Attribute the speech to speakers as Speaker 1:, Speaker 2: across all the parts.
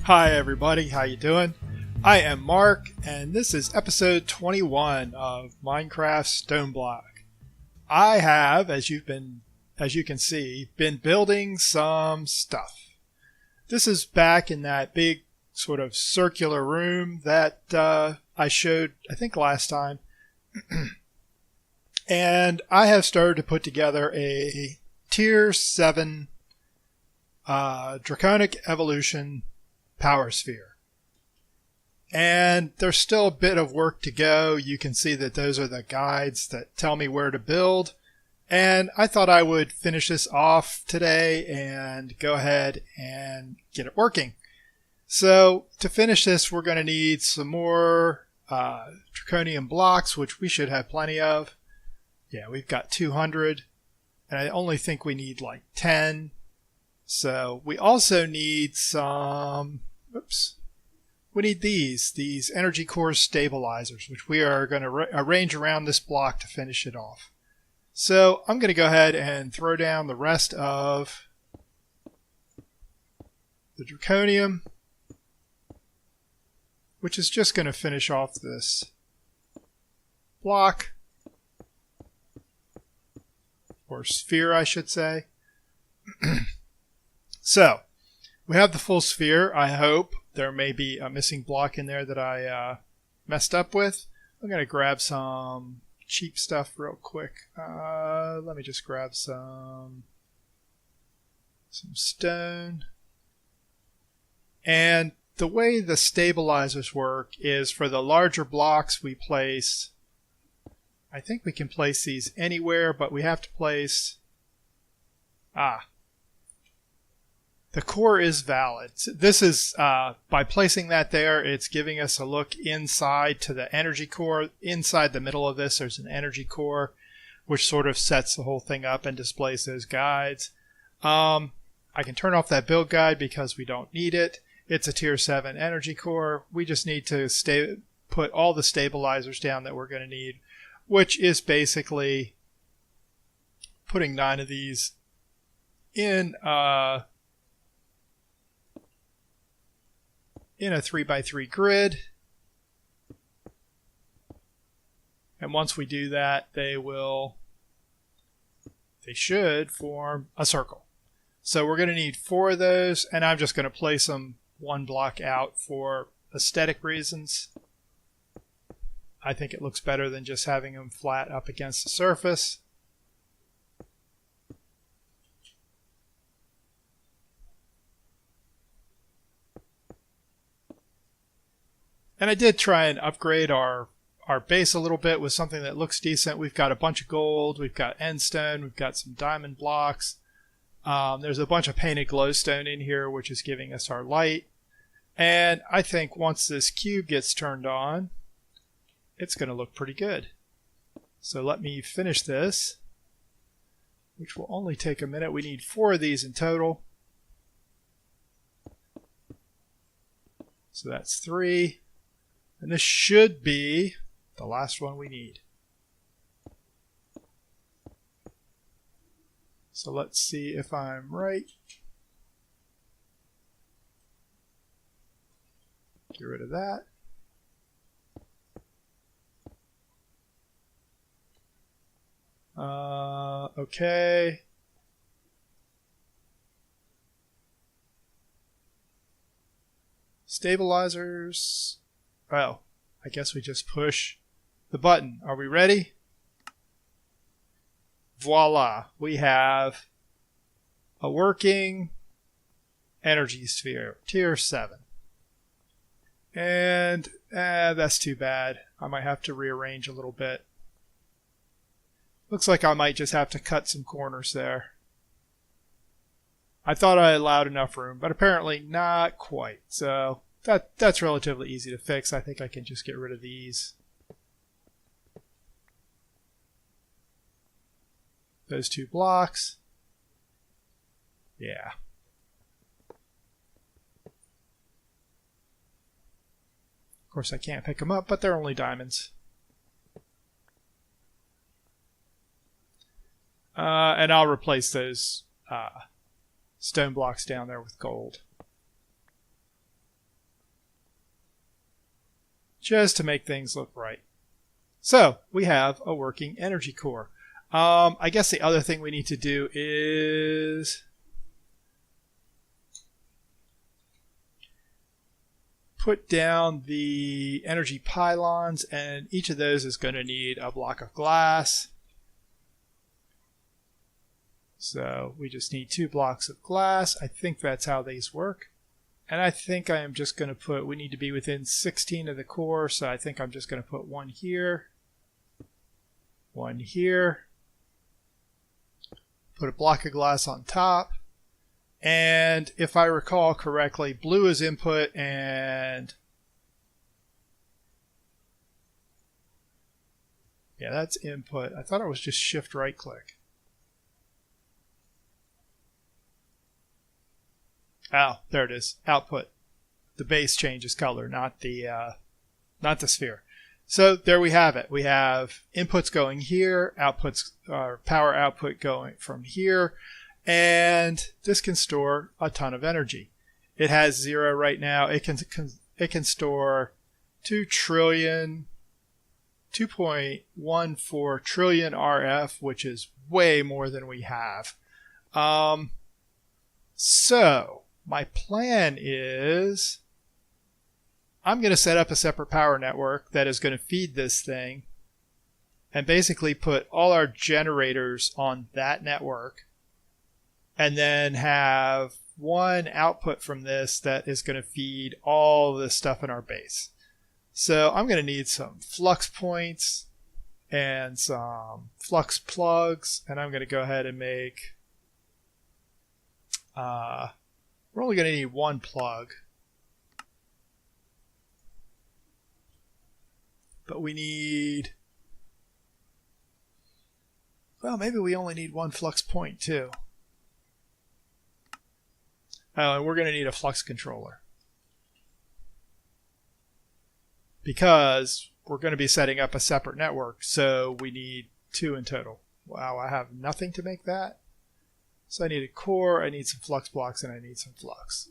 Speaker 1: Hi everybody, how you doing? I am Mark, and this is episode 21 of Minecraft Stoneblock. I have, as you can see, been building some stuff. This is back in that big sort of circular room that I showed, I think, last time. And I have started to put together a Tier 7 Draconic Evolution Power Sphere. And there's still a bit of work to go. You can see that those are the guides that tell me where to build. And I thought I would finish this off today and go ahead and get it working. So to finish this, we're going to need some more draconium blocks, which we should have plenty of. Yeah, we've got 200. And I only think we need like 10. So we also need some... Oops. We need these energy core stabilizers, which we are going to arrange around this block to finish it off. So I'm going to go ahead and throw down the rest of the draconium, which is just going to finish off this block, or sphere I should say. So we have the full sphere, I hope. There may be a missing block in there that I messed up with. I'm going to grab some cheap stuff real quick. Let me just grab some stone. And the way the stabilizers work is for the larger blocks we place... I think we can place these anywhere, but we have to place... The core is valid. This is, by placing that there, it's giving us a look inside to the energy core. Inside the middle of this, there's an energy core, which sort of sets the whole thing up and displays those guides. I can turn off that build guide because we don't need it. It's a tier 7 energy core. We just need to put all the stabilizers down that we're going to need, which is basically putting 9 of these in a 3x3 grid. And once we do that, they should form a circle. So we're going to need 4 of those, and I'm just going to place them one block out for aesthetic reasons. I think it looks better than just having them flat up against the surface. And I did try and upgrade our base a little bit with something that looks decent. We've got a bunch of gold, we've got endstone, we've got some diamond blocks. There's a bunch of painted glowstone in here, which is giving us our light. And I think once this cube gets turned on, it's going to look pretty good. So let me finish this, which will only take a minute. We need 4 of these in total. So that's 3. And this should be the last one we need. So let's see if I'm right. Get rid of that. Okay. Stabilizers. Well, I guess we just push the button. Are we ready? Voila. We have a working energy sphere, tier 7. And that's too bad. I might have to rearrange a little bit. Looks like I might just have to cut some corners there. I thought I allowed enough room, but apparently not quite. So that's relatively easy to fix. I think I can just get rid of these. Those 2 blocks. Yeah. Of course I can't pick them up, but they're only diamonds. And I'll replace those stone blocks down there with gold. just to make things look right. So we have a working energy core. I guess the other thing we need to do is put down the energy pylons, and each of those is going to need a block of glass. So we just need 2 blocks of glass. I think that's how these work. And I think I am just going to put, we need to be within 16 of the core, so I think I'm just going to put 1 here, 1 here, put a block of glass on top, and if I recall correctly, blue is input and yeah, that's input. I thought it was just shift right click. Oh, there it is. Output. The base changes color, not the sphere. So there we have it. We have inputs going here, outputs, power output going from here, and this can store a ton of energy. It has 0 right now. It can store 2.14 trillion RF, which is way more than we have. So my plan is I'm going to set up a separate power network that is going to feed this thing and basically put all our generators on that network, and then have one output from this that is going to feed all the stuff in our base. So I'm going to need some flux points and some flux plugs, and I'm going to go ahead and make we're only going to need 1 plug, but we need, well, maybe we only need 1 flux point too. Oh, and we're going to need a flux controller because we're going to be setting up a separate network, so we need 2 in total. Wow, I have nothing to make that. So I need a core, I need some flux blocks, and I need some flux.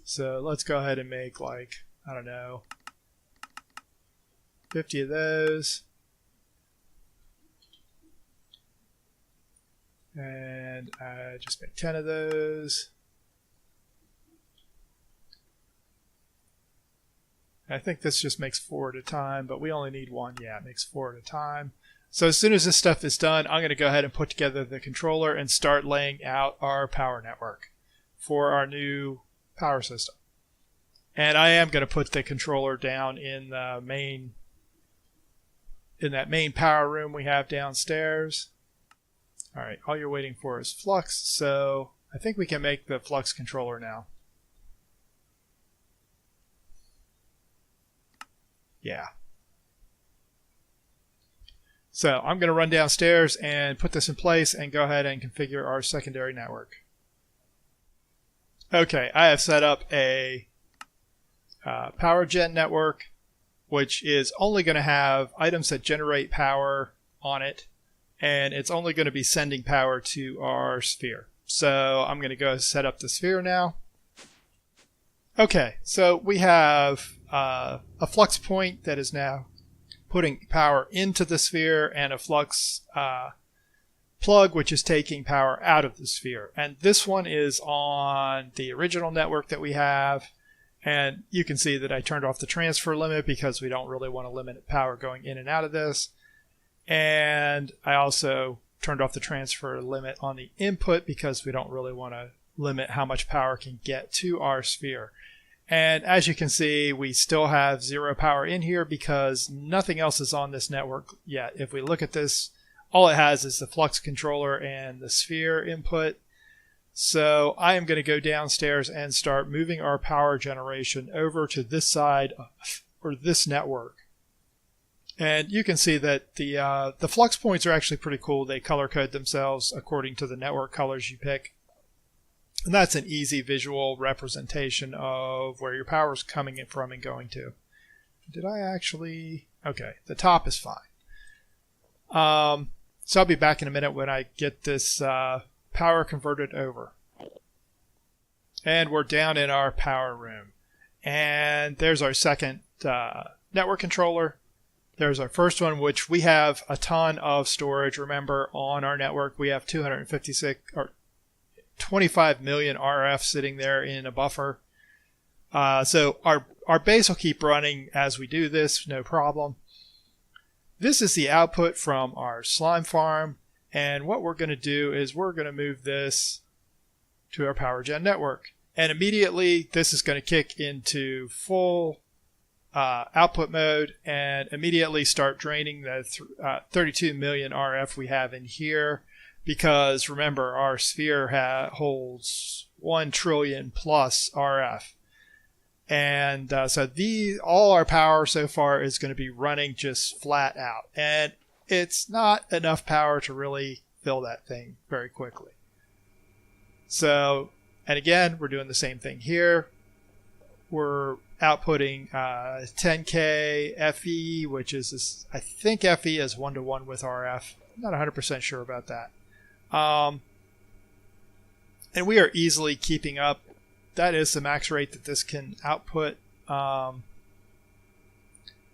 Speaker 1: So let's go ahead and make, like, I don't know, 50 of those. And just make 10 of those. I think this just makes 4 at a time, but we only need 1. Yeah, it makes 4 at a time. So as soon as this stuff is done, I'm going to go ahead and put together the controller and start laying out our power network for our new power system. And I am going to put the controller down in the that main power room we have downstairs. All right, all you're waiting for is flux, so I think we can make the flux controller now. Yeah. So I'm going to run downstairs and put this in place and go ahead and configure our secondary network. Okay, I have set up a power gen network, which is only going to have items that generate power on it, and it's only going to be sending power to our sphere. So I'm going to go set up the sphere now. Okay, so we have a flux point that is now putting power into the sphere, and a flux plug which is taking power out of the sphere. And this one is on the original network that we have, and you can see that I turned off the transfer limit because we don't really want to limit power going in and out of this. And I also turned off the transfer limit on the input because we don't really want to limit how much power can get to our sphere. And as you can see, we still have 0 power in here because nothing else is on this network yet. If we look at this, all it has is the flux controller and the sphere input. So I am going to go downstairs and start moving our power generation over to this side, or this network. And you can see that the flux points are actually pretty cool. They color code themselves according to the network colors you pick. And that's an easy visual representation of where your power is coming in from and going to. Did I actually? Okay, the top is fine. So I'll be back in a minute when I get this power converted over. And we're down in our power room. And there's our second network controller. There's our first one, which we have a ton of storage. Remember, on our network, we have 25 million RF sitting there in a buffer. So our base will keep running as we do this, no problem. This is the output from our slime farm. And what we're going to do is we're going to move this to our power gen network. And immediately this is going to kick into full output mode and immediately start draining the 32 million RF we have in here, because remember, our sphere holds 1 trillion plus RF. And so all our power so far is going to be running just flat out. And it's not enough power to really fill that thing very quickly. So, and again, we're doing the same thing here. We're outputting 10K FE, which is, I think FE is 1-to-1 with RF. I'm not 100% sure about that. And we are easily keeping up. That is the max rate that this can output,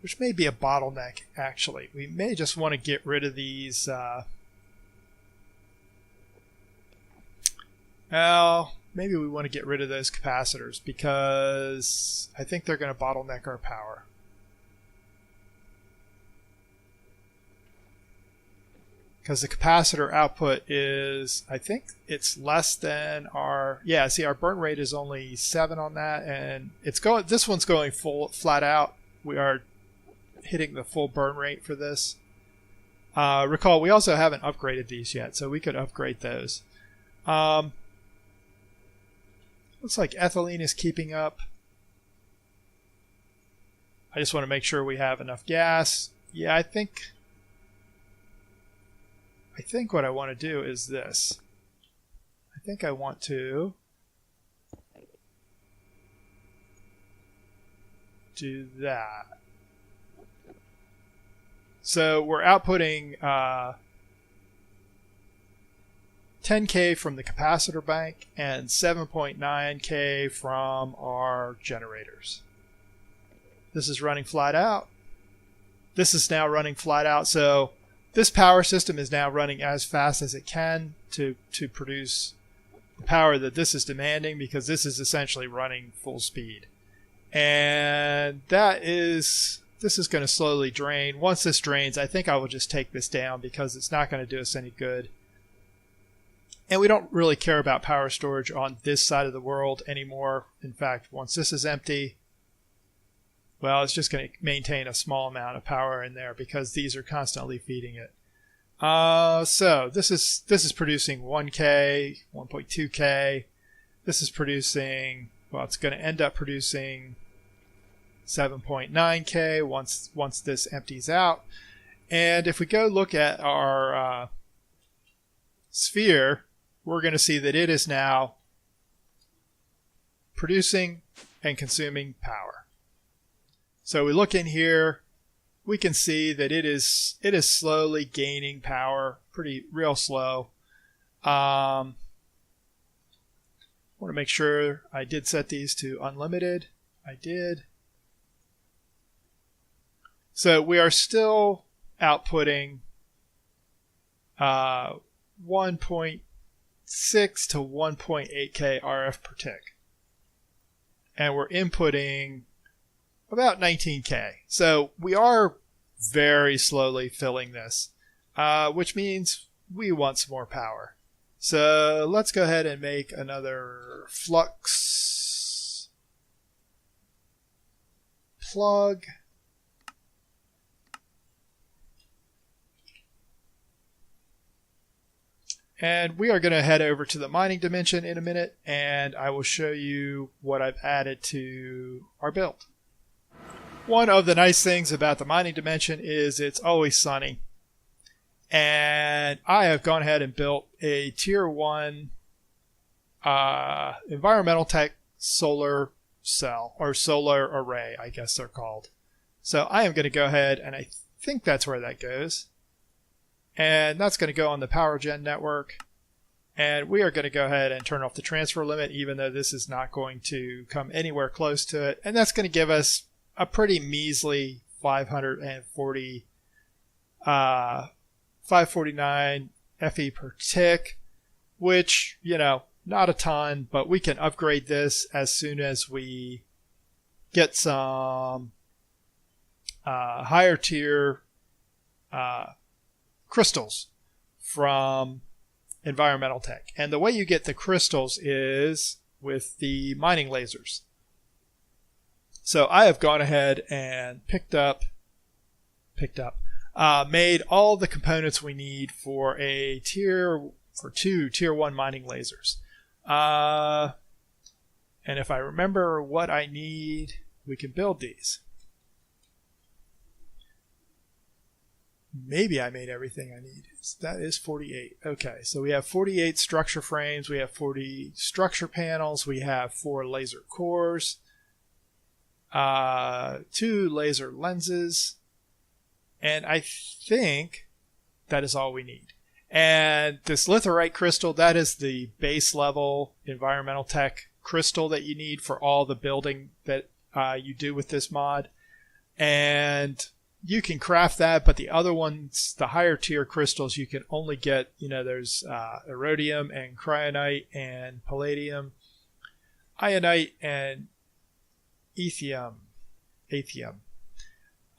Speaker 1: which may be a bottleneck, actually. We may just want to get rid of these. Well, maybe we want to get rid of those capacitors because I think they're going to bottleneck our power. Because the capacitor output is, I think it's less than our, yeah, see, our burn rate is only 7 on that, and it's going, this one's going flat out. We are hitting the full burn rate for this. Recall, we also haven't upgraded these yet, so we could upgrade those. Looks like ethylene is keeping up. I just want to make sure we have enough gas. Yeah, I think what I want to do is this. I think I want to do that. So we're outputting 10K from the capacitor bank and 7.9K from our generators. This is running flat out. This is now running flat out. So this power system is now running as fast as it can to produce the power that this is demanding, because this is essentially running full speed. And this is going to slowly drain. Once this drains, I think I will just take this down because it's not going to do us any good. And we don't really care about power storage on this side of the world anymore. In fact, once this is empty, well, it's just going to maintain a small amount of power in there because these are constantly feeding it. So this is producing 1K, 1.2K. This is producing, well, it's going to end up producing 7.9K once this empties out. And if we go look at our sphere, we're going to see that it is now producing and consuming power. So we look in here, we can see that it is slowly gaining power, real slow. I want to make sure I did set these to unlimited. I did. So we are still outputting 1.6 to 1.8K RF per tick. And we're inputting about 19K. So we are very slowly filling this, which means we want some more power. So let's go ahead and make another flux plug. And we are going to head over to the mining dimension in a minute, and I will show you what I've added to our build. One of the nice things about the mining dimension is it's always sunny. And I have gone ahead and built a tier 1 environmental tech solar cell, or solar array, I guess they're called. So I am going to go ahead, and I think that's where that goes. And that's going to go on the power gen network. And we are going to go ahead and turn off the transfer limit, even though this is not going to come anywhere close to it. And that's going to give us a pretty measly 549 FE per tick, which, you know, not a ton, but we can upgrade this as soon as we get some higher tier crystals from environmental tech. And the way you get the crystals is with the mining lasers. So I have gone ahead and made all the components we need for two tier 1 mining lasers. And if I remember what I need, we can build these. Maybe I made everything I need. That is 48. Okay, so we have 48 structure frames. We have 40 structure panels. We have 4 laser cores, 2 laser lenses, and I think that is all we need. And this litherite crystal, that is the base level environmental tech crystal that you need for all the building that you do with this mod. And you can craft that, but the other ones, the higher tier crystals, you can only get, you know, there's iridium and cryonite and palladium, ionite and ethium,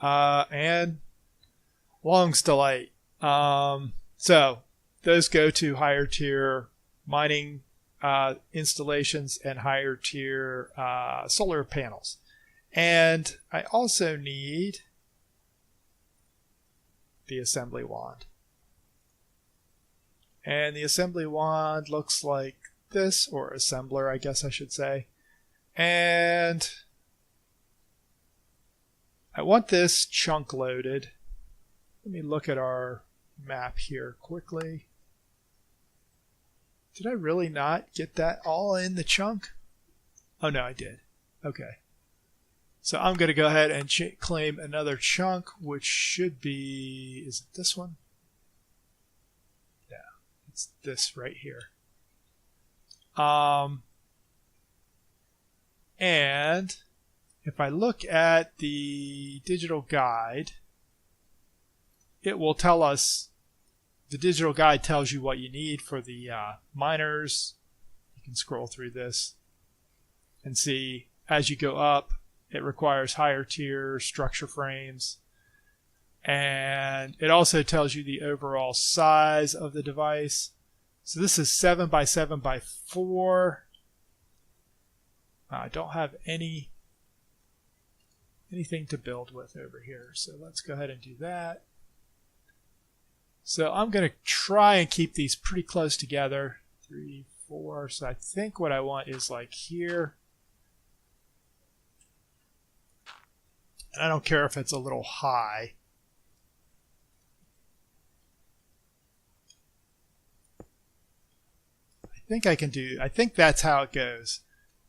Speaker 1: and longstellite. So those go to higher tier mining installations and higher tier solar panels. And I also need the assembly wand. And the assembly wand looks like this, or assembler, I guess I should say. And I want this chunk loaded. Let me look at our map here quickly. Did I really not get that all in the chunk? Oh no, I did. Okay. So I'm going to go ahead and claim another chunk, which should be, is it this one? Yeah, it's this right here. And if I look at the digital guide, it will tell us, the digital guide tells you what you need for the miners. You can scroll through this and see as you go up, it requires higher tier structure frames. And it also tells you the overall size of the device. So this is 7 by 7 by 4. I don't have anything to build with over here. So let's go ahead and do that. So I'm going to try and keep these pretty close together. 3, 4. So I think what I want is like here. And I don't care if it's a little high. I think that's how it goes.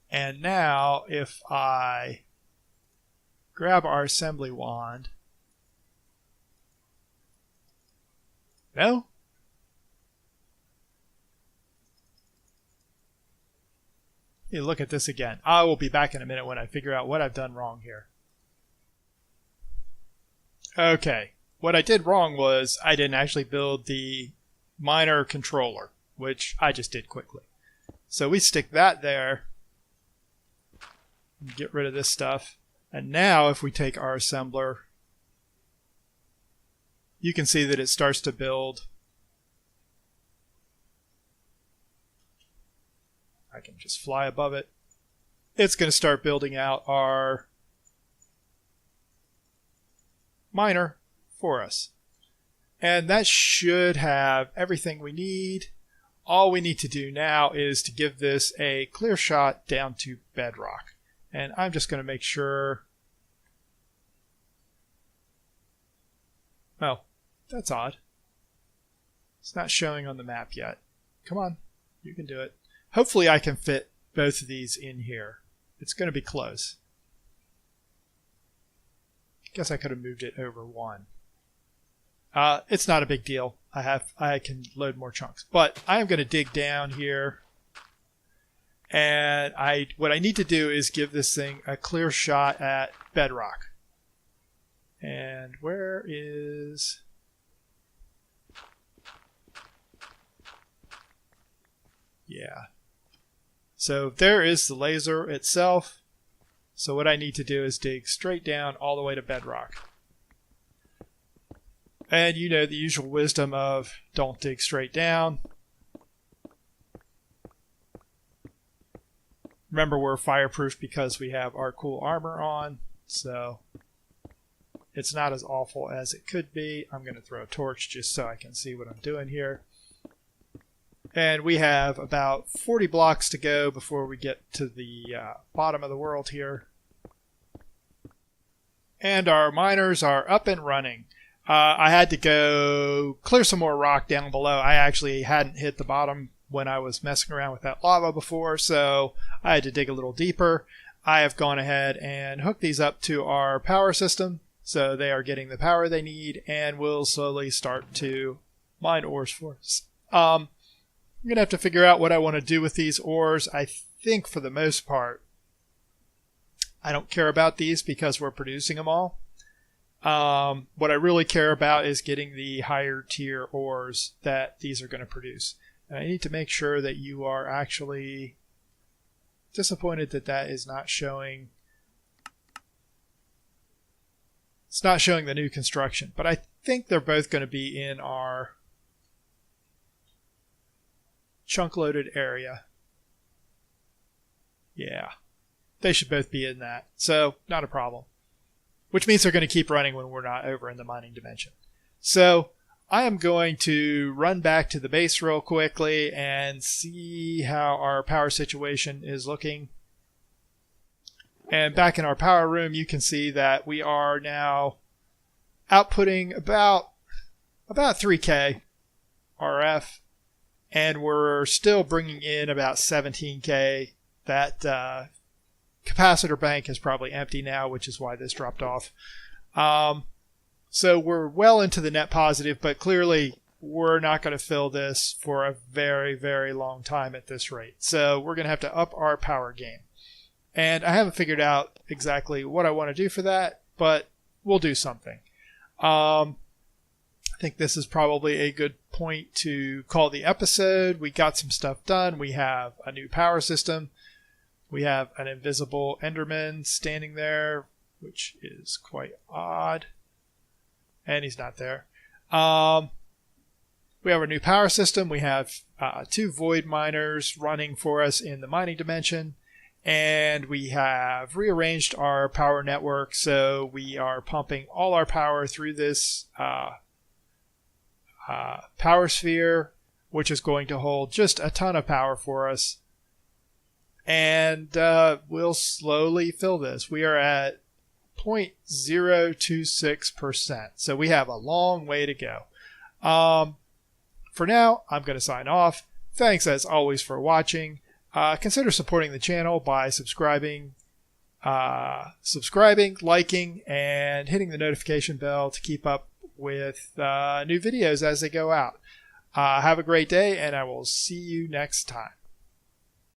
Speaker 1: And now if I grab our assembly wand. No? Hey, look at this again. I will be back in a minute when I figure out what I've done wrong here. Okay, what I did wrong was I didn't actually build the miner controller, which I just did quickly. So we stick that there, get rid of this stuff, and now if we take our assembler, you can see that it starts to build. I can just fly above it. It's going to start building out our miner for us. And that should have everything we need. All we need to do now is to give this a clear shot down to bedrock. And I'm just going to make sure. Oh, that's odd. It's not showing on the map yet. Come on, you can do it. Hopefully I can fit both of these in here. It's going to be close. Guess I could have moved it over one. It's not a big deal. I can load more chunks, but I'm going to dig down here, and what I need to do is give this thing a clear shot at bedrock. And where is... Yeah. So there is the laser itself. So what I need to do is dig straight down all the way to bedrock. And you know the usual wisdom of don't dig straight down. Remember, we're fireproof because we have our cool armor on, so it's not as awful as it could be. I'm going to throw a torch just so I can see what I'm doing here. And we have about 40 blocks to go before we get to the bottom of the world here. And our miners are up and running. I had to go clear some more rock down below. I actually hadn't hit the bottom when I was messing around with that lava before, so I had to dig a little deeper. I have gone ahead and hooked these up to our power system, so they are getting the power they need, and will slowly start to mine ores for us. I'm going to have to figure out what I want to do with these ores. I think for the most part, I don't care about these because we're producing them all. What I really care about is getting the higher tier ores that these are going to produce. And I need to make sure that you are actually disappointed that that is not showing. It's not showing the new construction, but I think they're both going to be in our chunk loaded area. Yeah, they should both be in that. So not a problem. Which means they're going to keep running when we're not over in the mining dimension. So I am going to run back to the base real quickly and see how our power situation is looking. And back in our power room, you can see that we are now outputting about 3K RF, and we're still bringing in about 17K. That capacitor bank is probably empty now, which is why this dropped off. So we're well into the net positive, but clearly we're not going to fill this for a very, very long time at this rate. So we're going to have to up our power game. And I haven't figured out exactly what I want to do for that, but we'll do something. I think this is probably a good point to call the episode. We got some stuff done. We have a new power system. We have an invisible Enderman standing there, which is quite odd. And he's not there. We have our new power system. We have 2 void miners running for us in the mining dimension. And we have rearranged our power network, so we are pumping all our power through this power sphere, which is going to hold just a ton of power for us. And we'll slowly fill this. We are at 0.026%, so we have a long way to go. For now, I'm going to sign off. Thanks as always for watching. Consider supporting the channel by subscribing, liking, and hitting the notification bell to keep up with new videos as they go out. Have a great day, and I will see you next time.